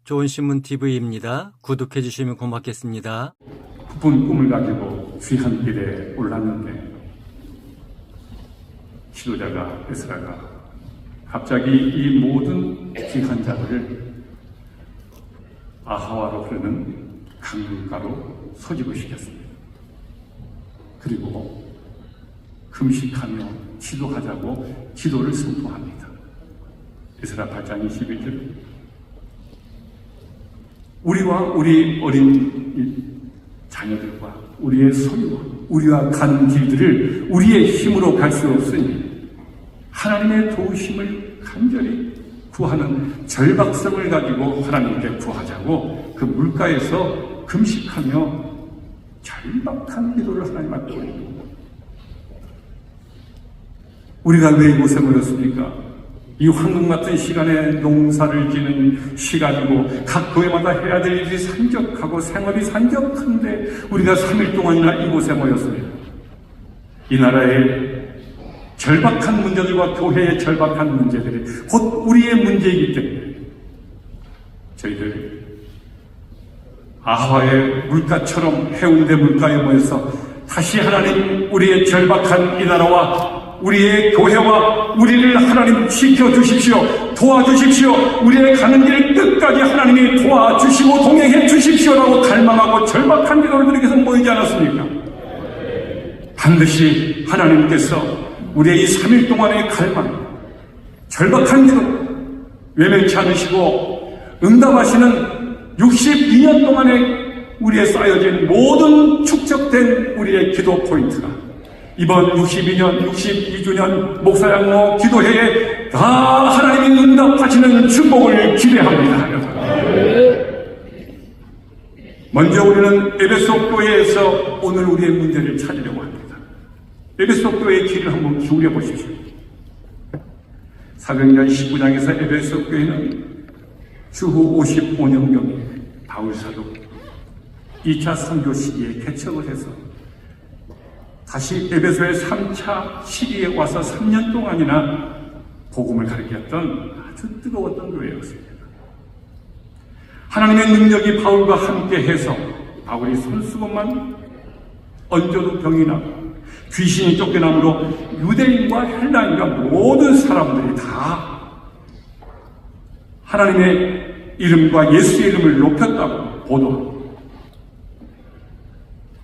좋은신문TV입니다. 구독해 주시면 고맙겠습니다. 깊은 꿈을 가지고 귀한 길에 올랐는데 지도자가 에스라가 갑자기 이 모든 귀한 자들을 아하와로 흐르는 강물가로 소집을 시켰습니다. 그리고 금식하며 기도하자고 기도를 선포합니다. 에스라 8장 21절 우리와 우리 어린 자녀들과 우리의 소유와 우리와 가는 길들을 우리의 힘으로 갈 수 없으니 하나님의 도우심을 간절히 구하는 절박성을 가지고 하나님께 구하자고 그 물가에서 금식하며 절박한 기도를 하나님 앞에 올립니다. 우리가 왜 이곳에 모였습니까? 이 황금 같은 시간에 농사를 지는 시간이고 각 교회마다 해야 될 일이 산적하고 생업이 산적한데 우리가 3일 동안이나 이곳에 모였습니다. 이 나라의 절박한 문제들과 교회의 절박한 문제들이 곧 우리의 문제이기 때문에 저희들 아하와의 물가처럼 해운대 물가에 모여서 다시 하나님 우리의 절박한 이 나라와 우리의 교회와 우리를 하나님 지켜주십시오. 도와주십시오. 우리의 가는 길 끝까지 하나님이 도와주시고 동행해 주십시오라고 갈망하고 절박한 기도를 드리기 위해서 모이지 않았습니까? 반드시 하나님께서 우리의 이 3일 동안의 갈망, 절박한 기도 외면치 않으시고 응답하시는 62년 동안에 우리의 쌓여진 모든 축적된 우리의 기도 포인트가 이번 62년, 62주년 목사양로 기도회에 다 하나님이 응답하시는 축복을 기대합니다. 먼저 우리는 에베소 교회에서 오늘 우리의 문제를 찾으려고 합니다. 에베소 교회의 길을 한번 기울여 보십시오. 사도행전 19장에서 에베소 교회는 주후 55년경에 바울사도 2차 선교 시기에 개척을 해서 다시 에베소의 3차 시기에 와서 3년 동안이나 복음을 가르쳤던 아주 뜨거웠던 교회였습니다. 하나님의 능력이 바울과 함께해서 바울이 손수건만 얹어도 병이 나고 귀신이 쫓겨남으로 유대인과 헬라인과 모든 사람들이 다 하나님의 이름과 예수의 이름을 높였다고 보도합니다.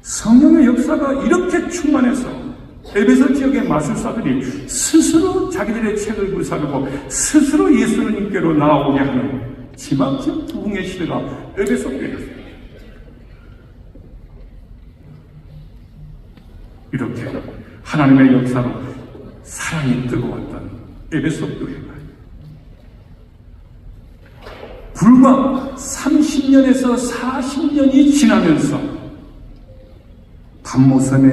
성령의 역사가 이렇게 충만해서 에베소 지역의 마술사들이 스스로 자기들의 책을 구사하고 스스로 예수님께로 나아오게 하는 지막적 부흥의 시대가 에베소 교회였습니다. 이렇게 하나님의 역사로 사랑이 뜨거웠던 에베소 교회가 불과 30년에서 40년이 지나면서 밤모섬에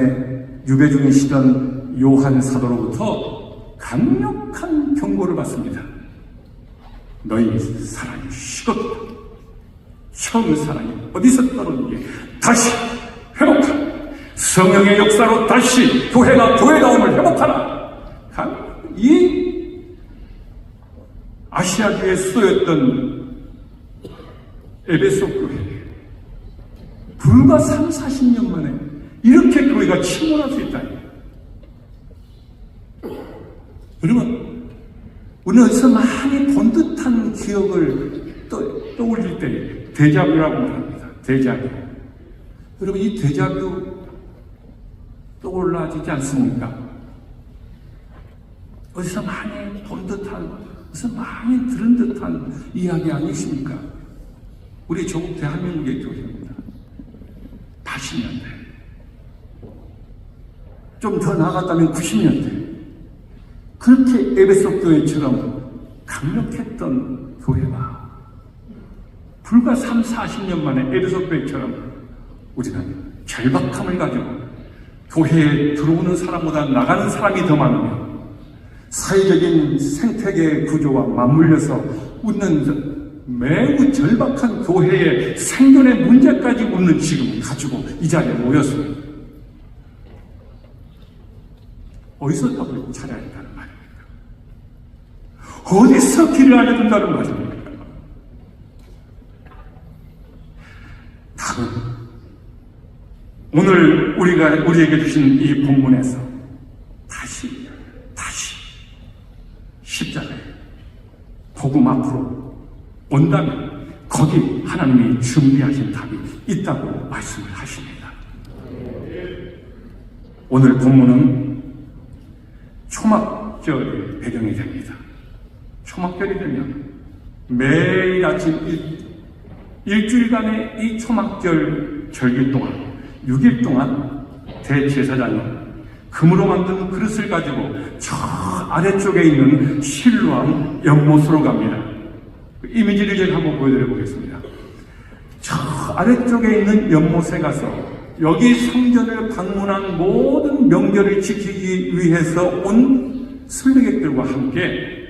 유배 중이시던 요한 사도로부터 강력한 경고를 받습니다. 너희 사랑이 식었다. 처음 사랑이 어디서 떨어지게 다시 회복하라. 성령의 역사로 다시 교회가 교회다움을 회복하라. 이 아시아교의 수도였던 에베소 교회 불과 3, 40년 만에 이렇게 교회가 침몰할 수 있다. 여러분, 우리는 어디서 많이 본 듯한 기억을 떠올릴 때 데자뷰라고 합니다. 데자뷰. 여러분, 이 데자뷰 떠올라지지 않습니까? 어디서 많이 본 듯한, 어디서 많이 들은 듯한 이야기 아니십니까? 우리 조국 대한민국의 교회입니다. 80년대. 좀 더 나아갔다면 90년대. 그렇게 에베소 교회처럼 강력했던 교회가 불과 3, 40년 만에 에베소 교회처럼 우리는 절박함을 가지고 교회에 들어오는 사람보다 나가는 사람이 더 많으며 사회적인 생태계 구조와 맞물려서 웃는 매우 절박한 교회의 생존의 문제까지 웃는 지금을 가지고 이 자리에 모였습니다. 어디서 답을 찾아야 한다는 말입니까? 어디서 길을 알려준다는 말입니까? 오늘 우리에게 주신 이 본문에서 다시 십자가에 복음 앞으로 온다면 거기 하나님이 준비하신 답이 있다고 말씀을 하십니다. 오늘 본문은 초막절의 배경이 됩니다. 초막절이 되면 매일 아침 일주일간의 이 초막절 절기 동안 6일 동안 대제사장이 금으로 만든 그릇을 가지고 저 아래쪽에 있는 실로암 연못으로 갑니다. 이미지를 제가 한번 보여드려 보겠습니다. 저 아래쪽에 있는 연못에 가서 여기 성전을 방문한 모든 명절을 지키기 위해서 온 순례객들과 함께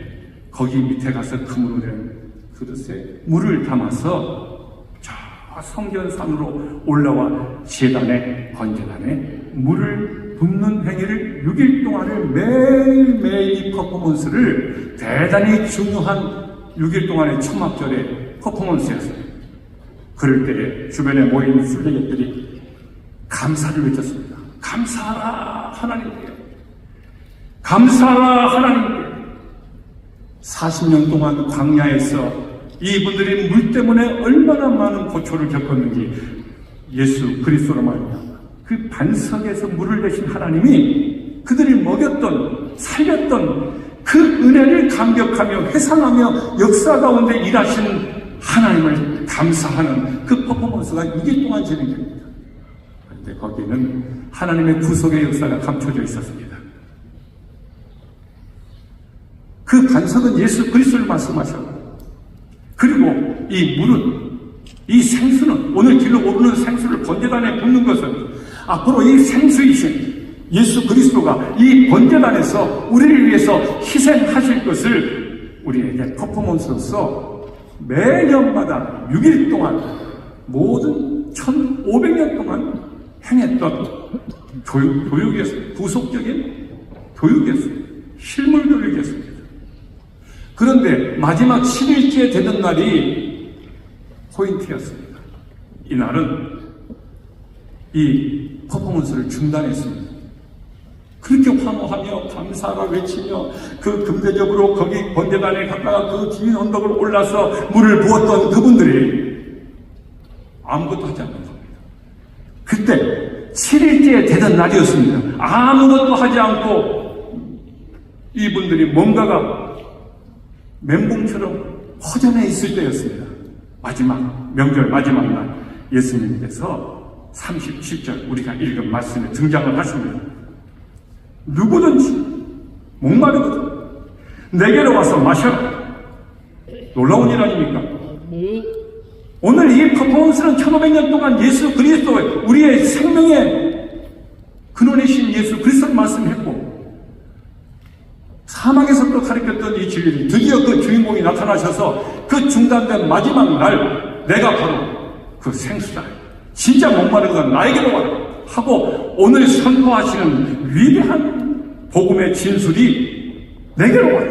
거기 밑에 가서 금으로 된 그릇에 물을 담아서 저 성전산으로 올라와 제단에 번제단에 물을 붓는 행위를 6일 동안을 매일매일 이 퍼포먼스를 대단히 중요한 6일 동안의 초막절의 퍼포먼스였어요. 그럴 때에 주변에 모인 순례객들이 감사를 외쳤습니다. 감사하라 하나님께, 감사하라 하나님께. 40년 동안 광야에서 이분들이 물 때문에 얼마나 많은 고초를 겪었는지 예수 그리스도로 말미암아 그 반석에서 물을 내신 하나님이 그들이 먹였던 살렸던 그 은혜를 감격하며 회상하며 역사 가운데 일하신 하나님을 감사하는 그 퍼포먼스가 6일 동안 진행됩니다. 그런데 거기는 하나님의 구속의 역사가 감춰져 있었습니다. 그 반석은 예수 그리스도를 말씀하셨고, 그리고 이 물은, 이 생수는, 오늘 길로 오르는 생수를 번제단에 붓는 것은 앞으로 이 생수이신 예수 그리스도가 이 번제단에서 우리를 위해서 희생하실 것을 우리에게 퍼포먼스로서 매년마다 6일 동안 모든 1500년 동안 행했던 교육이었습니다. 구속적인 교육이었습니다. 실물 교육이었습니다. 그런데 마지막 7일째 되는 날이 포인트였습니다. 이 날은 이 퍼포먼스를 중단했습니다. 그렇게 환호하며 감사를 외치며 그 금대접으로 거기 번제단에 갔다가 그 긴 언덕을 올라서 물을 부었던 그분들이 아무것도 하지 않는 겁니다. 그때 7일째 되던 날이었습니다. 아무것도 하지 않고 이분들이 뭔가가 멘붕처럼 허전해 있을 때였습니다. 마지막 명절 마지막 날 예수님께서 37절 우리가 읽은 말씀에 등장을 하십니다. 누구든지 목마르거든 내게로 와서 마셔라. 놀라운 일 아닙니까? 오늘 이 퍼포먼스는 1500년 동안 예수 그리스도 우리의 생명의 근원이신 예수 그리스도를 말씀했고 사막에서 또 가르쳤던 이 진리를 드디어 그 주인공이 나타나셔서 그 중단된 마지막 날 내가 바로 그 생수다. 진짜 목마르거든 나에게로 와라 하고 오늘 선포하시는 위대한 복음의 진술이 내게로 와라.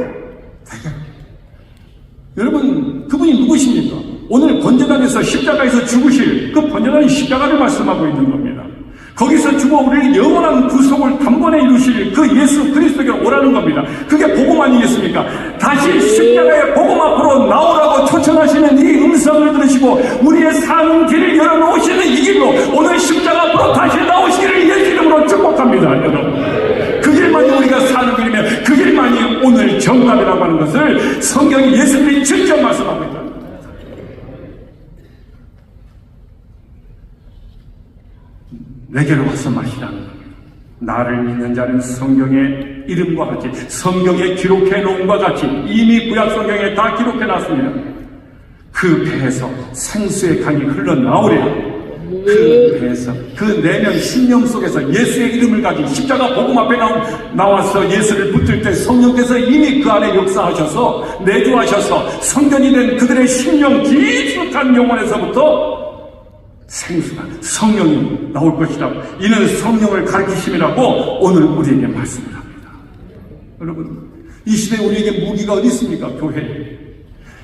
여러분 그분이 누구십니까? 오늘 번제단에서 십자가에서 죽으실 그 번제단이 십자가를 말씀하고 있는 겁니다. 거기서 죽어 우리의 영원한 구속을 단번에 이루실 그 예수 그리스도에게 오라는 겁니다. 그게 복음 아니겠습니까? 다시 십자가의 복음 앞으로 나오라고 초청하시는 이 음성을 들으시고 우리의 사는 길을 열어놓으시는 이 길로 오늘 십자가 앞으로 다시 나오시기를 예수 이름으로 축복합니다. 여러분 그 길만이 우리가 사는 길이며 그 길만이 오늘 정답이라고 하는 것을 성경이 예수님이 직접 말씀합니다. 내게로 와서 마시라는 겁니다. 나를 믿는 자는 성경의 이름과 같이 성경에 기록해 놓은 것과 같이 이미 구약 성경에 다 기록해 놨습니다. 그 배에서 생수의 강이 흘러나오리라. 그 배에서 그 내면 심령 속에서 예수의 이름을 가진 십자가 복음 앞에 나와서 예수를 붙들 때 성령께서 이미 그 안에 역사하셔서 내주하셔서 성전이 된 그들의 심령 깊숙한 영혼에서부터 생수가 성령이 나올 것이라고 이는 성령을 가르치심이라고 오늘 우리에게 말씀을 합니다. 여러분 이 시대에 우리에게 무기가 어디 있습니까? 교회.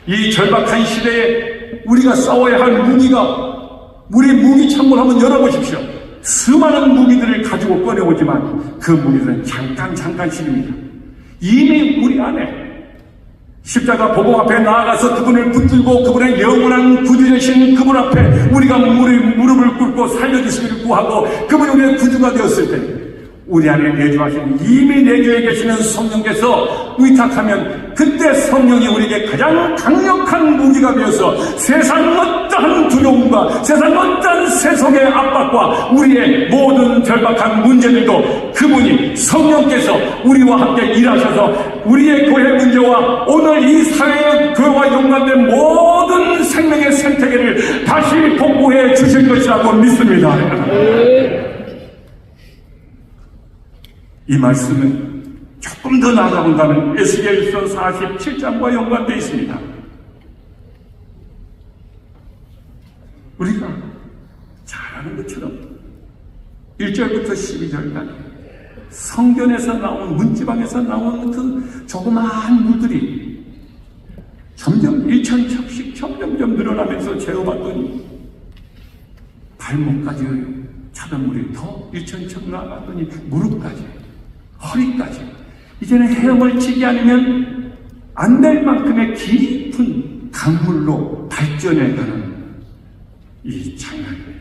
이 절박한 시대에 우리가 싸워야 할 무기가 우리 무기 창고를 한번 열어보십시오. 수많은 무기들을 가지고 꺼내오지만 그 무기들은 잠깐씩입니다. 이미 우리 안에 십자가 보복 앞에 나아가서 그분을 붙들고 그분의 영원한 구주 되신 그분 앞에 우리가 무릎을 꿇고 살려주시기를 구하고 그분이 우리의 구주가 되었을 때 우리 안에 내주하신 이미 내주에 계시는 성령께서 위탁하면 그때 성령이 우리에게 가장 강력한 무기가 되어서 세상 어떠한 두려움과 세상 어떠한 세속의 압박과 우리의 모든 절박한 문제들도 그분이 성령께서 우리와 함께 일하셔서 우리의 교회 문제와 오늘 이 사회의 교회와 연관된 모든 생명의 생태계를 다시 복구해 주실 것이라고 믿습니다. 이 말씀은 조금 더 나아가본다면 에스겔서 47장과 연관되어 있습니다. 우리가 잘 아는 것처럼 1절부터 12절까지 성전에서 나온 문지방에서 나온 그 조그마한 물들이 점점 1,000척씩 점점점 늘어나면서 재어봤더니 발목까지 차단물이 더 1,000척 나아갔더니 무릎까지 허리까지 이제는 헤엄을 치지 않으면 안 될 만큼의 깊은 강물로 발전해가는 이 장면이에요.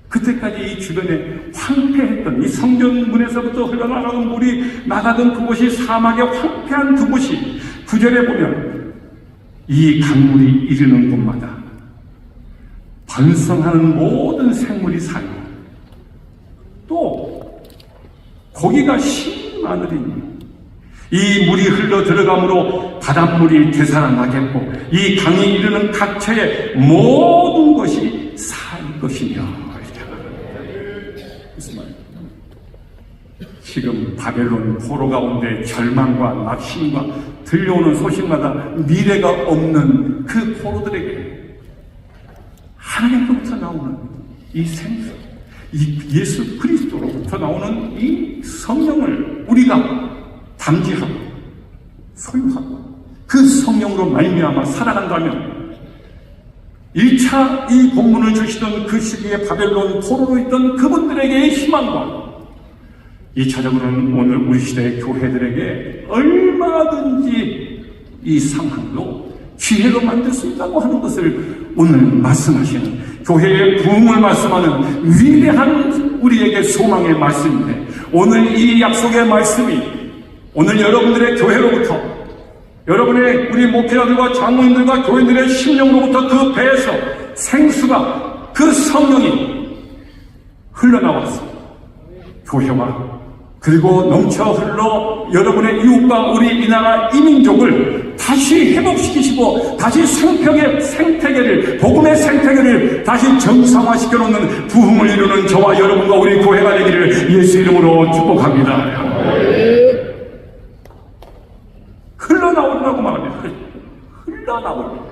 그때까지 이 주변에 황폐했던 이 성전문에서부터 흘러나가던 물이 나가던 그곳이 사막의 황폐한 그곳이 9절에 보면 이 강물이 이르는 곳마다 번성하는 모든 생물이 살고 또 고기가 심히 많으리니 이 물이 흘러 들어가므로 바닷물이 되살아나겠고 이 강이 이르는 각처의 모든 것이 살 것이며. 무슨 말이에요? 지금 바벨론 포로 가운데 절망과 낙심과 들려오는 소식마다 미래가 없는 그 포로들에게 하나님로부터 나오는 이 생수, 이 예수 그리스도로부터 나오는 이 성령을 우리가 담지하고 소유하고 그 성령으로 말미암아 살아간다면 1차 이 본문을 주시던 그 시기에 바벨론 포로로 있던 그분들에게의 희망과 2차적으로는 오늘 우리 시대의 교회들에게 얼마든지 이 상황도 기회로 만들 수 있다고 하는 것을 오늘 말씀하시는 교회의 부흥을 말씀하는 위대한 우리에게 소망의 말씀인데 오늘 이 약속의 말씀이 오늘 여러분들의 교회로부터 여러분의 우리 목회자들과 장로님들과 교인들의 심령으로부터 그 배에서 생수가 그 성령이 흘러나와서 교회와 그리고 넘쳐 흘러 여러분의 이웃과 우리 이 나라 이민족을 다시 회복시키시고 다시 생명의 생태계를 복음의 생태계를 다시 정상화시켜 놓는 부흥을 이루는 저와 여러분과 우리 교회가 되기를 예수 이름으로 축복합니다. 흘러나오라고 말합니다. 흘러나옵니다.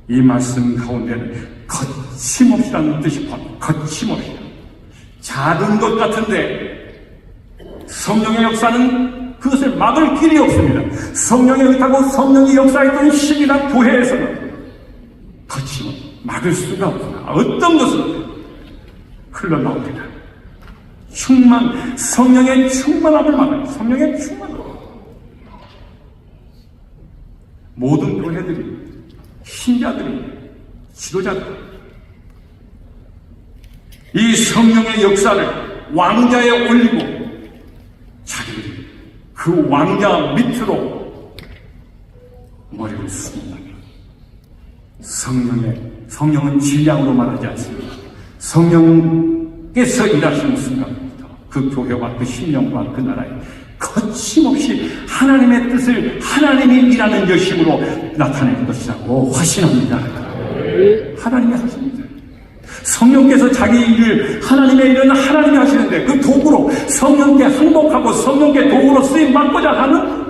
이 말씀 가운데는 거침없이라는 뜻이 포함됩니다. 거침없이. 작은 것 같은데 성령의 역사는 그것을 막을 길이 없습니다. 성령이 의탁하고 성령이 역사했던 시기나 교회에서는 거침없이 막을 수가 없습니다. 어떤 것은 흘러나옵니다. 성령의 충만함을 말합니다. 성령의 충만함. 모든 교회들이, 신자들이, 지도자들, 이 성령의 역사를 왕자에 올리고 자기들이 그 왕자 밑으로 머리를 숙인다. 성령은 질량으로 말하지 않습니다. 성령께서 일하시는 순간부터 그 교회와 그 신령과 그 나라에 거침없이 하나님의 뜻을 하나님이 일하는 여심으로 나타낼 것이라고 확신합니다. 하나님이 하십니다. 성령께서 자기 일을 하나님의 일은 하나님이 하시는데 그 도구로 성령께 항복하고 성령께 도구로 쓰임받고자 하는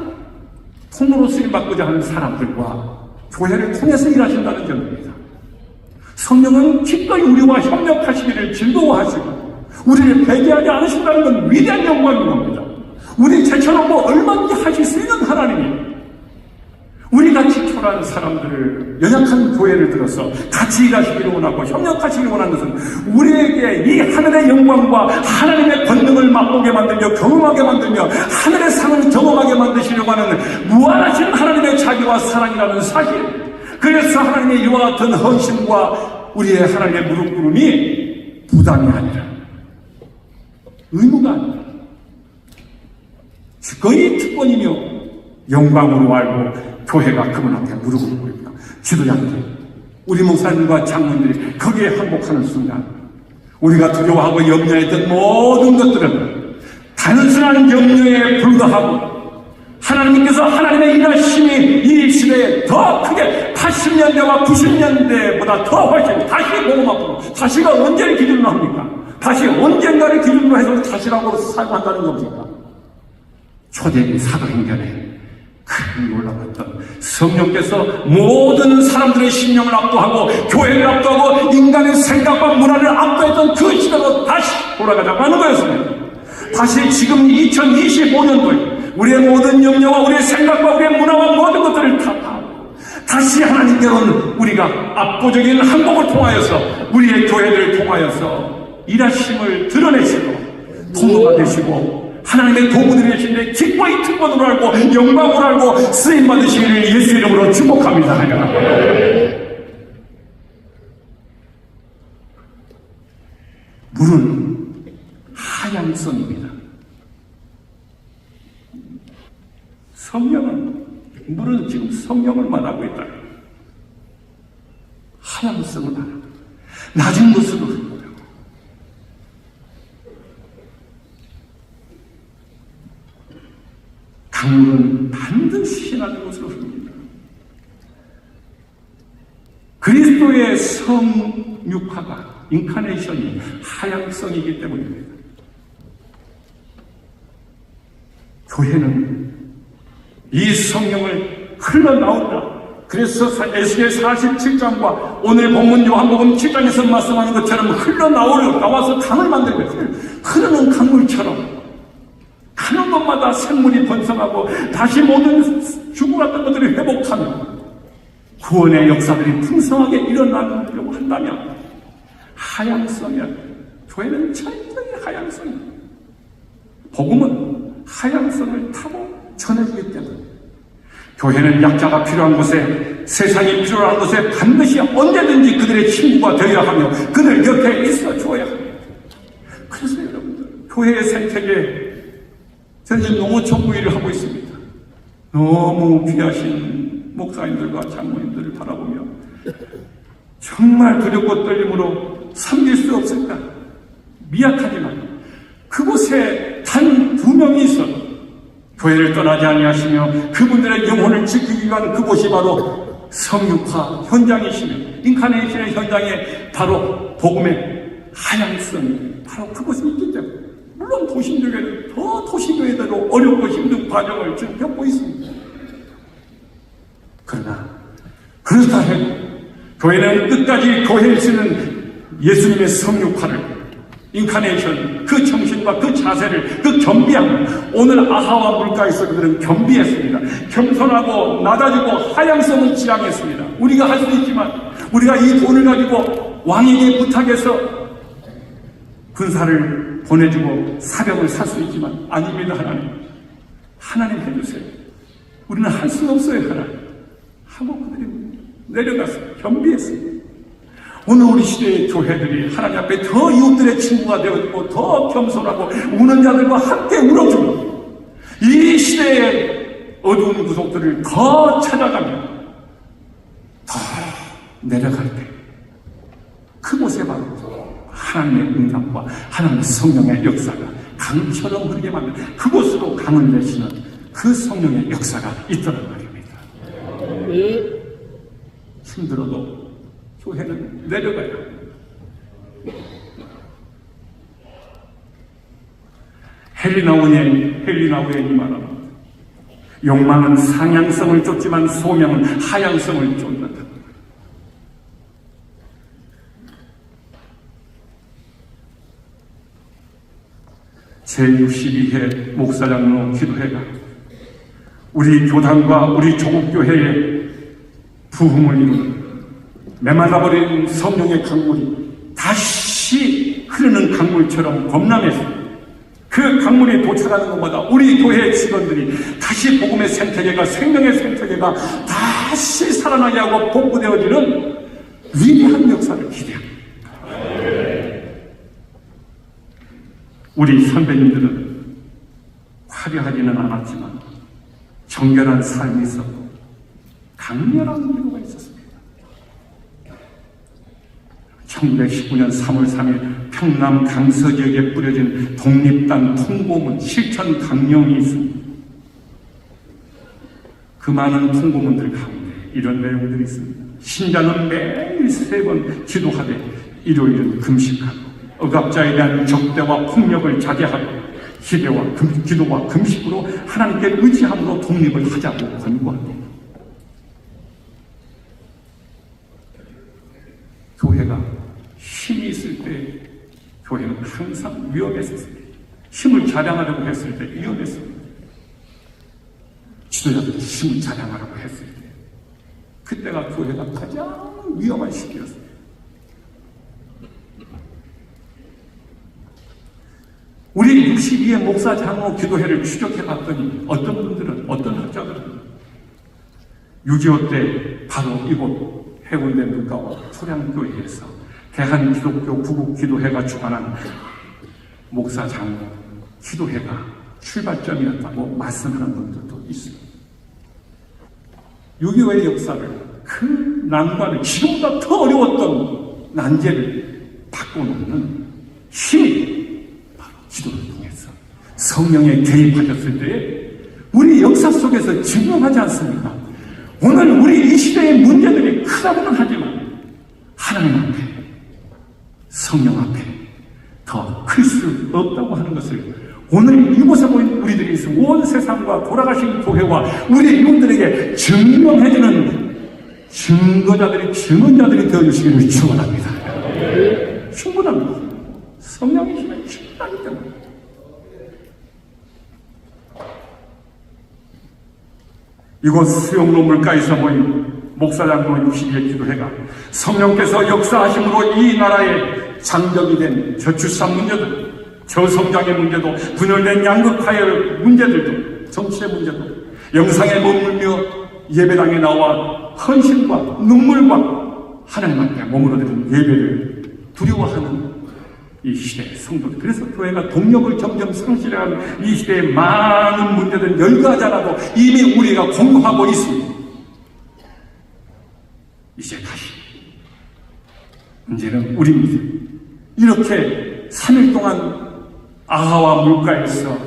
통로로 쓰임받고자 하는 사람들과 교회를 통해서 일하신다는 점입니다. 성령은 기꺼이 우리와 협력하시기를 즐거워하시고 우리를 배제하지 않으신다는 건 위대한 영광인 겁니다. 우리 제쳐놓고 얼마든지 하실 수 있는 하나님이 피곤한 사람들을, 연약한 교회를 들어서 같이 일하시기를 원하고 협력하시기를 원하는 것은 우리에게 이 하늘의 영광과 하나님의 권능을 맛보게 만들며 경험하게 만들며 하늘의 상을 경험하게 만드시려고 하는 무한하신 하나님의 자비와 사랑이라는 사실. 그래서 하나님의 이와 같은 헌신과 우리의 하나님의 무릎 꿇음이 부담이 아니라 의무가 아니라 거의 특권이며 영광으로 알고 교회가 그분 앞에 무릎을 꿇습니다. 지도자들, 우리 목사님과 장로님들이 거기에 항복하는 순간 우리가 두려워하고 염려했던 모든 것들은 단순한 염려에 불과하고 하나님께서 하나님의 일하심이 이 시대에 더 크게 80년대와 90년대보다 더 훨씬 다시 복음 앞으로 다시가 언제를 기준으로 합니까? 다시 언젠가를 기준으로 해서 다시라고 사용한다는 겁니까? 초대기 사도행전에 큰 놀라웠던 성령께서 모든 사람들의 심령을 압도하고 교회를 압도하고 인간의 생각과 문화를 압도했던 그 시대로 다시 돌아가자고 하는 거였습니다. 다시 지금 2025년도에 우리의 모든 염려와 우리의 생각과 우리의 문화와 모든 것들을 타파하고 다시 하나님께로는 우리가 압도적인 항복을 통하여서 우리의 교회들을 통하여서 일하심을 드러내시고 통로가 되시고 하나님의 도구들이 되신데 기꺼이 특권으로 알고 영광으로 알고 쓰임받으시기를 예수 이름으로 축복합니다. 물은 하향성입니다. 물은 지금 성령을 말하고 있다. 하향성을 말하고 낮은 곳으로 흘러가고 강물은 반드시 낮은 곳으로 흐릅니다. 그리스도의 성육화가 인카네이션이 하향성이기 때문입니다. 교회는 이 성령을 흘러나온다. 그래서 에스겔 47장과 오늘 본문 요한복음 7장에서 말씀하는 것처럼 흘러나와서 강을 만들고 흐르는 강물처럼 가는 곳마다 생물이 번성하고 다시 모든 죽어갔던 것들을 회복하며 구원의 역사들이 풍성하게 일어나려고 한다면 하향성이야. 교회는 철저히 하향성이야. 복음은 하향성을 타고 전해지기 때문에 교회는 약자가 필요한 곳에 세상이 필요한 곳에 반드시 언제든지 그들의 친구가 되어야 하며 그들 곁에 있어 줘야 합니다. 그래서 여러분들 교회의 생태계에 저는 지금 농어촌 일을 하고 있습니다. 너무 귀하신 목사님들과 장로님들을 바라보며 정말 두렵고 떨림으로 섬길 수 없을까? 미약하지만 그곳에 단 2명이 있어 교회를 떠나지 아니하시며 그분들의 영혼을 지키기 위한 그곳이 바로 성육화 현장이시며 인카네이션의 현장에 바로 복음의 하향성이 바로 그곳에 있기 때문에 물론 도심교회는 더 도시교회대로 어렵고 힘든 과정을 지금 겪고 있습니다. 그러나 그렇다 해도 교회는 끝까지 교회에 쓰는 예수님의 성육화를 인카네이션, 그 정신과 그 자세를, 그 겸비함. 오늘 아하와 물가에서 그들은 겸비했습니다. 겸손하고 낮아지고 하향성을 지향했습니다. 우리가 할 수 있지만 우리가 이 돈을 가지고 왕에게 부탁해서 군사를 보내주고 사병을 살 수 있지만 아닙니다. 하나님 해주세요. 우리는 할 수 없어요. 하나님 하고 그들이 내려가서 겸비했습니다. 오늘 우리 시대의 교회들이 하나님 앞에 더 이웃들의 친구가 되어지고 더 겸손하고 우는 자들과 함께 울어주고 이 시대의 어두운 구석들을 더 찾아가며 더 내려갈 때 그곳에 바로 하나님의 응답과 하나님의 성령의 역사가 강처럼 흐르게 만든 그곳으로 강을 내시는 그 성령의 역사가 있더란 말입니다. 힘들어도 교회는 내려가야 합니다. 헬리나우엔이 말합니다. 욕망은 상향성을 쫓지만 소명은 하향성을 쫓는다. 제62회 목사장로 기도회가 우리 교단과 우리 조국교회의 부흥을 이루는 메말라버린 성령의 강물이 다시 흐르는 강물처럼 범람해서 그 강물이 도착하는 것마다 우리 교회 직원들이 다시 복음의 생태계가, 생명의 생태계가 다시 살아나게 하고 복구되어지는 위대한 역사를 기대합니다. 우리 선배님들은 화려하지는 않았지만 정결한 삶이 있었고 강렬한 기도가 있었습니다. 1919년 3월 3일 평남 강서 지역에 뿌려진 독립당 통고문 실천 강령이 있습니다. 그 많은 통고문들 가운데 이런 내용들이 있습니다. 신자는 매일 3번 기도하되 일요일은 금식하고 억압자에 대한 적대와 폭력을 자제하고 기도와 금식으로 하나님께 의지함으로 독립을 하자고 권고합니다. 교회가 힘이 있을 때 교회는 항상 위험했었습니다. 힘을 자랑하려고 했을 때 위험했습니다. 지도자들이 힘을 자랑하려고 했을 때 그때가 교회가 가장 위험한 시기였습니다. 우리 62의 목사 장로 기도회를 추적해 봤더니 어떤 분들은, 어떤 학자들은 6.25 때 바로 이곳 해운대 물가와 소량교회에서 대한기독교 구국기도회가 주관한 목사 장로 기도회가 출발점이었다고 말씀하는 분들도 있습니다. 6.25의 역사를 그 난관을 지금보다 더 어려웠던 난제를 바꿔놓는 힘이 바로 기도를 통해서 성령에 개입하셨을 때에 우리 역사 속에서 증명하지 않습니까? 오늘 우리 이 시대의 문제들이 크다고는 하지만 하나님 앞에, 성령 앞에 더 클 수 없다고 하는 것을 오늘 이곳에 모인 우리들이 있어 온 세상과 돌아가신 교회와 우리 이웃들에게 증명해주는 증거자들이, 증언자들이 되어주시기를 축원합니다. 충분합니다. 성령의 힘은 충분하기 때문에. 이곳 수용로 물가에서 모인 목사장로 62의 기도회가 성령께서 역사하심으로 이 나라의 장벽이 된 저출산 문제들, 저성장의 문제도, 분열된 양극화의 문제들도, 정치의 문제도 영상에 머물며 예배당에 나와 헌신과 눈물과 하나님 앞에 머무르는 예배를 두려워하는 이 시대의 성도들. 그래서 교회가 동력을 점점 상실해가는 이 시대의 많은 문제들은 열거하지 않아도 이미 우리가 공부하고 있습니다. 이제 다시 문제는 우리입니다. 이렇게 3일 동안 아하와 물가에서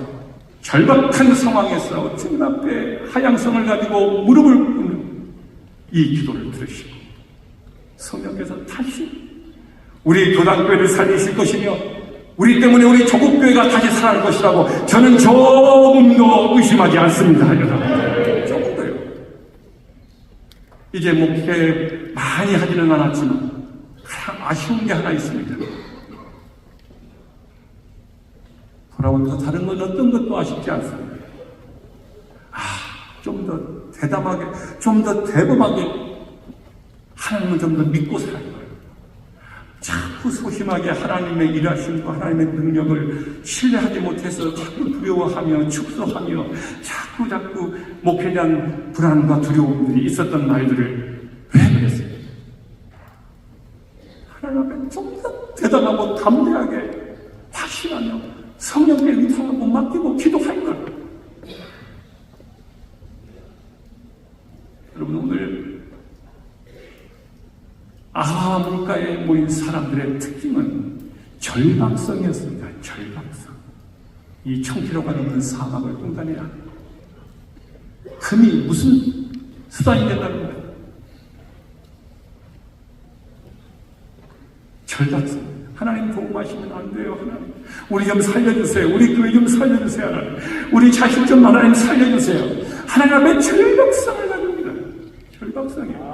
절박한 상황에서 주님 앞에 하향성을 가지고 무릎을 꿇는 이 기도를 들으시고 성령께서 다시 우리 교단교회를 살리실 것이며 우리 때문에 우리 조국교회가 다시 살아날 것이라고 저는 조금도 의심하지 않습니다. 여러분, 조금도요. 이제 목회 많이 하지는 않았지만 아쉬운 게 하나 있습니다. 돌아오면서 다른 건 어떤 것도 아쉽지 않습니다. 좀 더 대담하게, 좀 더 대범하게 하나님을 좀 더 믿고 살아야 해요. 자꾸 소심하게 하나님의 일하심과 하나님의 능력을 신뢰하지 못해서 자꾸 두려워하며 축소하며 자꾸 목회에 대한 불안과 두려움들이 있었던 날들을 왜 그랬어요? 하나님 앞에 좀 더 대담하고 담대하게 확신하며 성령께 의탁하고 맡기고 기도할 것. 여러분, 오늘 아하 물가에 모인 사람들의 특징은 절박성이었습니다. 절박성. 이 1000km가 넘는 사막을 횡단해야 합니다. 금이 무슨 수단이 된다는 거예요? 절박성. 하나님 도움하시면 안 돼요, 하나님. 우리 좀 살려주세요. 우리 교회 좀 살려주세요, 하나님. 우리 자식 좀 하나님 살려주세요. 하나님 앞에 절박성을 가집니다. 절박성이에요.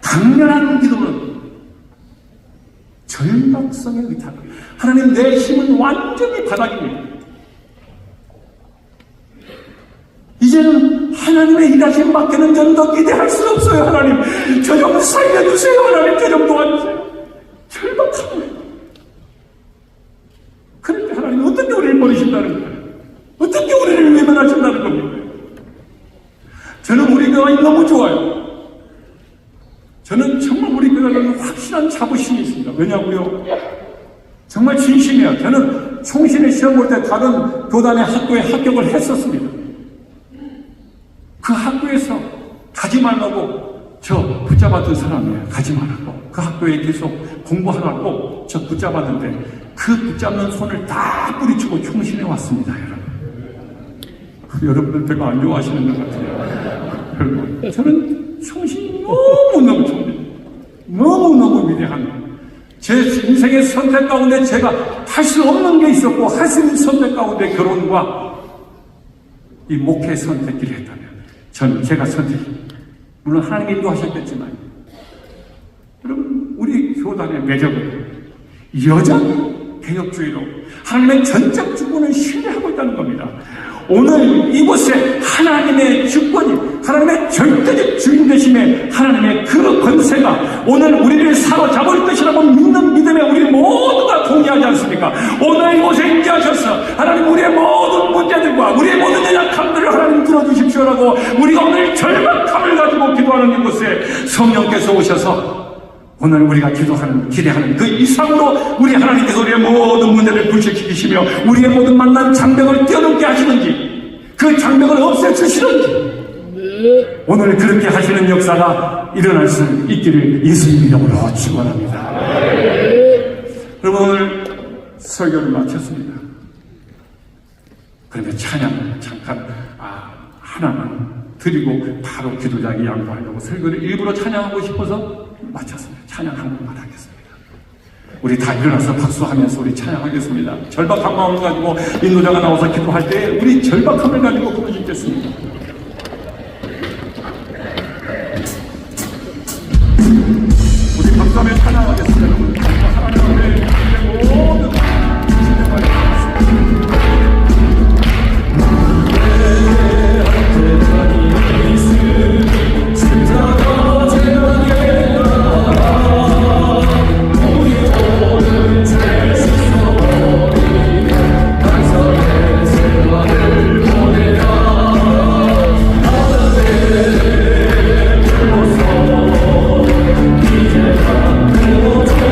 강렬한 기도는 정확성에 의탁. 하나님, 내 힘은 완전히 바닥입니다. 이제는 하나님의 일하심 밖에는 저는 더 기대할 수 없어요. 하나님, 저 좀 살려주세요. 하나님, 저 좀 도와주세요. 절박함을. 그런데 하나님, 어떻게 우리를 버리신다는 거예요? 어떻게 우리를 외면하신다는 겁니까? 저는 우리 교회가 너무 좋아요. 저는 정말 우리 교회는 확실한 자부심이 있습니다. 왜냐고요? 정말 진심이에요. 저는 총신의 시험 볼 때 다른 교단의 학교에 합격을 했었습니다. 그 학교에서 가지 말라고 저 붙잡았던 사람이에요. 가지 말라고. 그 학교에 계속 공부하라고 저 붙잡았는데 그 붙잡는 손을 다 뿌리치고 총신해 왔습니다. 여러분들 별로 안 좋아하시는 것 같아요. 여러분, 저는 총신이 너무너무 좋습니다. 너무너무 위대한 제 인생의 선택 가운데 제가 할 수 없는 게 있었고 할 수 있는 선택 가운데 결혼과 이 목회 선택기를 했다면 저는 제가 물론 하나님이 인도하셨겠지만 여러분, 우리 교단의 매력은 여전히 개혁주의로 하나님의 전적 주권을 신뢰하고 있다는 겁니다. 오늘 이곳에 하나님의 주권이, 하나님의 절대적 주인 되심에 하나님의 그 권세가 오늘 우리를 사로잡을 것이라고 믿는 믿음에 우리 모두가 동의하지 않습니까? 오늘 이곳에 임재하셔서 하나님, 우리의 모든 문제들과 우리의 모든 연약함들을 하나님 들어주십시오라고 우리가 오늘 절박함을 가지고 기도하는 이곳에 성령께서 오셔서 오늘 우리가 기대하는 그 이상으로 우리 하나님께서 우리의 모든 문제를 불식시키시며 우리의 모든 만난 장벽을 뛰어넘게 하시는지, 그 장벽을 없애주시는지, 오늘 그렇게 하시는 역사가 일어날 수 있기를 예수님 이름으로 축원합니다. 여러분, 오늘 설교를 마쳤습니다. 그런데 찬양 잠깐 하나만 드리고 바로 기도자에게 양보하려고 설교를 일부러 찬양하고 싶어서 마쳤습니다. 찬양 한 번만 하겠습니다. 우리 다 일어나서 박수하면서 우리 찬양하겠습니다. 절박한 마음을 가지고 인도자가 나와서 기도할 때 우리 절박함을 가지고 부르짖겠습니다. 우리 박수하며 찬양하겠습니다. 여러분, 하나님 앞에 모든 진정을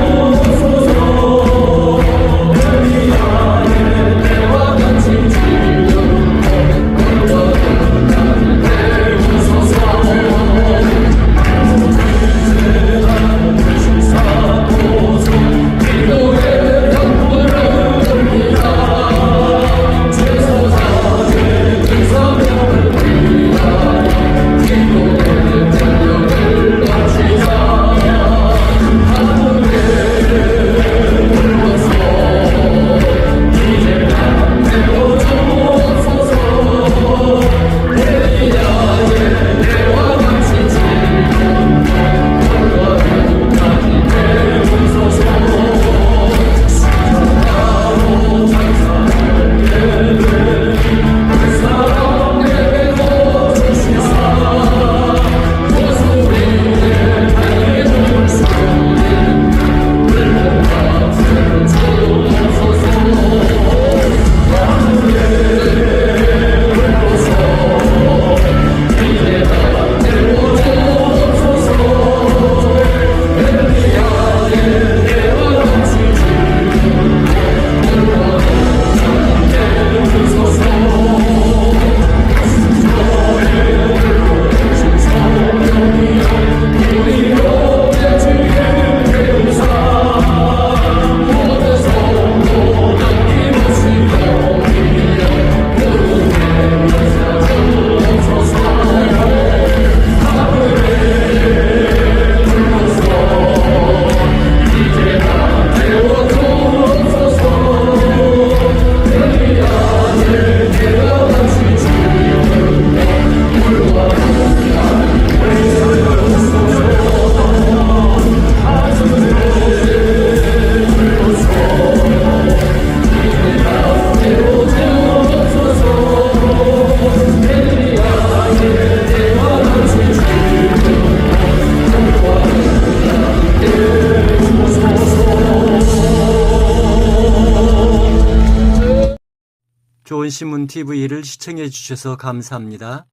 Oh 좋은 신문 TV를 시청해 주셔서 감사합니다.